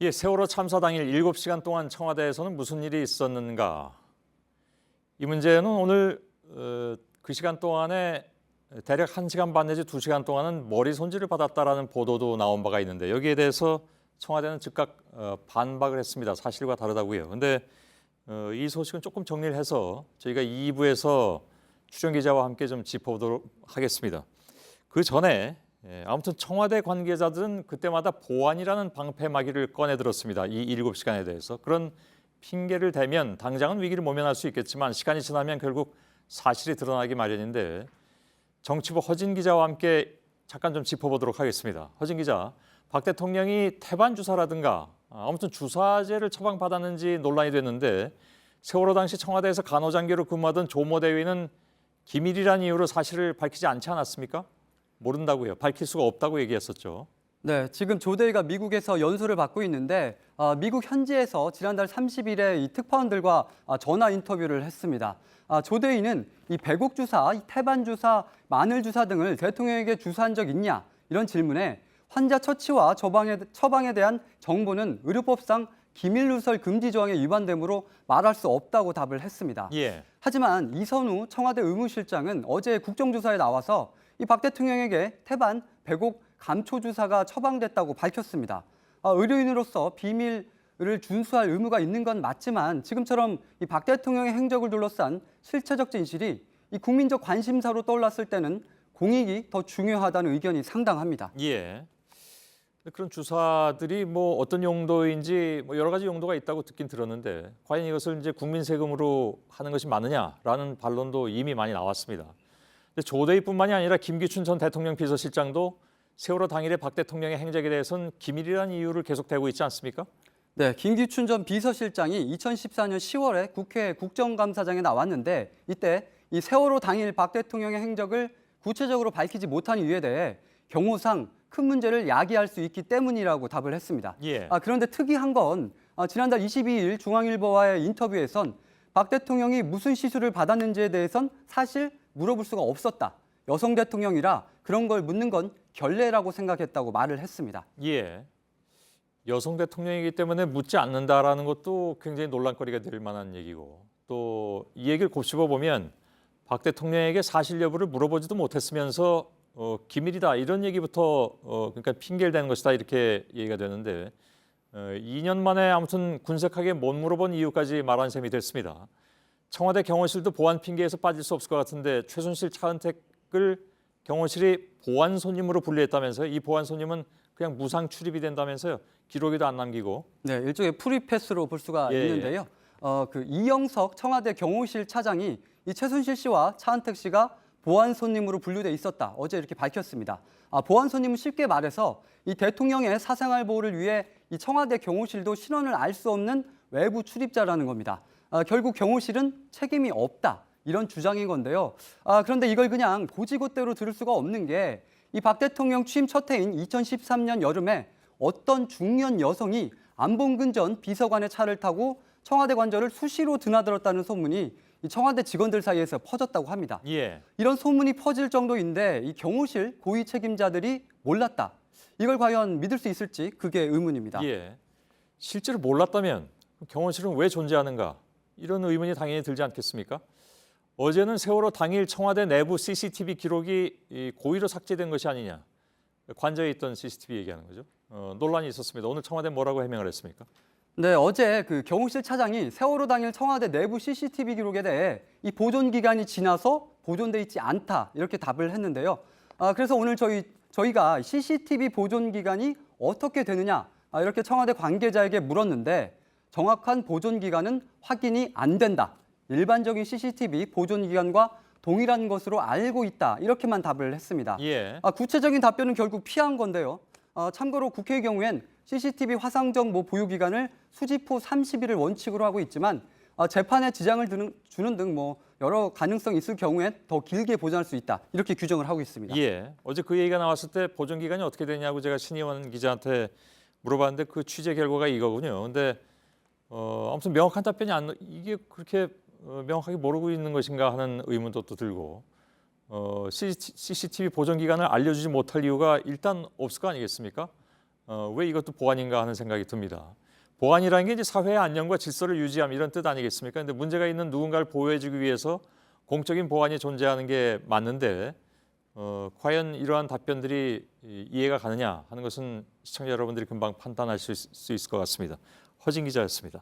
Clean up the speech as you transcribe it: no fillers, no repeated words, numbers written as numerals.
예, 세월호 참사 당일 7시간 동안 청와대에서는 무슨 일이 있었는가? 이 문제는 오늘 그 시간 동안에 대략 1시간 반 내지 2시간 동안은 머리 손질을 받았다라는 보도도 나온 바가 있는데 여기에 대해서 청와대는 즉각 반박을 했습니다. 사실과 다르다고요. 그런데 이 소식은 조금 정리를 해서 저희가 2부에서 출연 기자와 함께 좀 짚어보도록 하겠습니다. 그 전에 아무튼 청와대 관계자들은 그때마다 보안이라는 방패막이를 꺼내들었습니다. 이 7시간에 대해서. 그런 핑계를 대면 당장은 위기를 모면할 수 있겠지만 시간이 지나면 결국 사실이 드러나기 마련인데 정치부 허진 기자와 함께 잠깐 좀 짚어보도록 하겠습니다. 허진 기자, 박 대통령이 태반 주사라든가 아무튼 주사제를 처방받았는지 논란이 됐는데 세월호 당시 청와대에서 간호장교로 근무하던 조모 대위는 기밀이라는 이유로 사실을 밝히지 않지 않았습니까? 모른다고요. 밝힐 수가 없다고 얘기했었죠. 네, 지금 조 대위가 미국에서 연수를 받고 있는데 미국 현지에서 지난달 30일에 이 특파원들과 전화 인터뷰를 했습니다. 조 대위는 이 배곡 주사, 이 태반 주사, 마늘 주사 등을 대통령에게 주사한 적 있냐 이런 질문에 환자 처치와 처방에 대한 정보는 의료법상 기밀 누설 금지 조항에 위반되므로 말할 수 없다고 답을 했습니다. 예. 하지만 이선우 청와대 의무실장은 어제 국정조사에 나와서 이 박 대통령에게 태반, 배곡, 감초 주사가 처방됐다고 밝혔습니다. 의료인으로서 비밀을 준수할 의무가 있는 건 맞지만 지금처럼 이 박 대통령의 행적을 둘러싼 실체적 진실이 이 국민적 관심사로 떠올랐을 때는 공익이 더 중요하다는 의견이 상당합니다. 예. 그런 주사들이 뭐 어떤 용도인지 뭐 여러 가지 용도가 있다고 듣긴 들었는데 과연 이것을 이제 국민 세금으로 하는 것이 맞느냐라는 반론도 이미 많이 나왔습니다. 근데 조 대위뿐만이 아니라 김기춘 전 대통령 비서실장도 세월호 당일의 박 대통령의 행적에 대해서는 기밀이라는 이유를 계속 대고 있지 않습니까? 네, 김기춘 전 비서실장이 2014년 10월에 국회 국정감사장에 나왔는데 이때 이 세월호 당일 박 대통령의 행적을 구체적으로 밝히지 못한 이유에 대해 경호상 큰 문제를 야기할 수 있기 때문이라고 답을 했습니다. 예. 그런데 특이한 건 지난달 22일 중앙일보와의 인터뷰에선 박 대통령이 무슨 시술을 받았는지에 대해선 사실 물어볼 수가 없었다. 여성 대통령이라 그런 걸 묻는 건 결례라고 생각했다고 말을 했습니다. 예. 여성 대통령이기 때문에 묻지 않는다라는 것도 굉장히 논란거리가 될 만한 얘기고 또 이 얘기를 곱씹어 보면 박 대통령에게 사실 여부를 물어보지도 못했으면서 기밀이다 이런 얘기부터 그러니까 핑계를 대는 것이다 이렇게 얘기가 되는데 2년 만에 아무튼 군색하게 못 물어본 이유까지 말한 셈이 됐습니다. 청와대 경호실도 보안 핑계에서 빠질 수 없을 것 같은데 최순실 차은택을 경호실이 보안 손님으로 분류했다면서요. 이 보안 손님은 그냥 무상 출입이 된다면서요. 기록에도 안 남기고. 네, 일종의 프리패스로 볼 수가 있는데요. 그 이영석 청와대 경호실 차장이 이 최순실 씨와 차은택 씨가 보안 손님으로 분류돼 있었다. 어제 이렇게 밝혔습니다. 보안 손님은 쉽게 말해서 이 대통령의 사생활 보호를 위해 이 청와대 경호실도 신원을 알 수 없는 외부 출입자라는 겁니다. 결국 경호실은 책임이 없다. 이런 주장인 건데요. 그런데 이걸 그냥 고지고대로 들을 수가 없는 게 이 박 대통령 취임 첫 해인 2013년 여름에 어떤 중년 여성이 안봉근 전 비서관의 차를 타고 청와대 관저를 수시로 드나들었다는 소문이 이 청와대 직원들 사이에서 퍼졌다고 합니다. 예. 이런 소문이 퍼질 정도인데 이 경호실 고위 책임자들이 몰랐다. 이걸 과연 믿을 수 있을지 그게 의문입니다. 예. 실제로 몰랐다면 경호실은 왜 존재하는가? 이런 의문이 당연히 들지 않겠습니까? 어제는 세월호 당일 청와대 내부 CCTV 기록이 고의로 삭제된 것이 아니냐. 관저에 있던 CCTV 얘기하는 거죠. 논란이 있었습니다. 오늘 청와대 뭐라고 해명을 했습니까? 네, 어제 그 경호실 차장이 세월호 당일 청와대 내부 CCTV 기록에 대해 이 보존 기간이 지나서 보존돼 있지 않다 이렇게 답을 했는데요. 그래서 오늘 저희가 CCTV 보존 기간이 어떻게 되느냐 이렇게 청와대 관계자에게 물었는데 정확한 보존 기간은 확인이 안 된다. 일반적인 CCTV 보존 기간과 동일한 것으로 알고 있다. 이렇게만 답을 했습니다. 예. 구체적인 답변은 결국 피한 건데요. 참고로 국회의 경우엔 CCTV 화상정 보유 기간을 수집 후 30일을 원칙으로 하고 있지만 재판에 지장을 주는 등 여러 가능성이 있을 경우엔 더 길게 보존할 수 있다. 이렇게 규정을 하고 있습니다. 예. 어제 그 얘기가 나왔을 때 보존 기간이 어떻게 되냐고 제가 신의원 기자한테 물어봤는데 그 취재 결과가 이거군요. 근데 아무튼 명확한 답변이 이게 그렇게 명확하게 모르고 있는 것인가 하는 의문도 또 들고 CCTV 보존 기간을 알려주지 못할 이유가 일단 없을 거 아니겠습니까? 왜 이것도 보안인가 하는 생각이 듭니다. 보안이라는 게 이제 사회의 안녕과 질서를 유지함 이런 뜻 아니겠습니까? 근데 문제가 있는 누군가를 보호해주기 위해서 공적인 보안이 존재하는 게 맞는데 과연 이러한 답변들이 이해가 가느냐 하는 것은 시청자 여러분들이 금방 판단할 수 있을 것 같습니다. 허진 기자였습니다.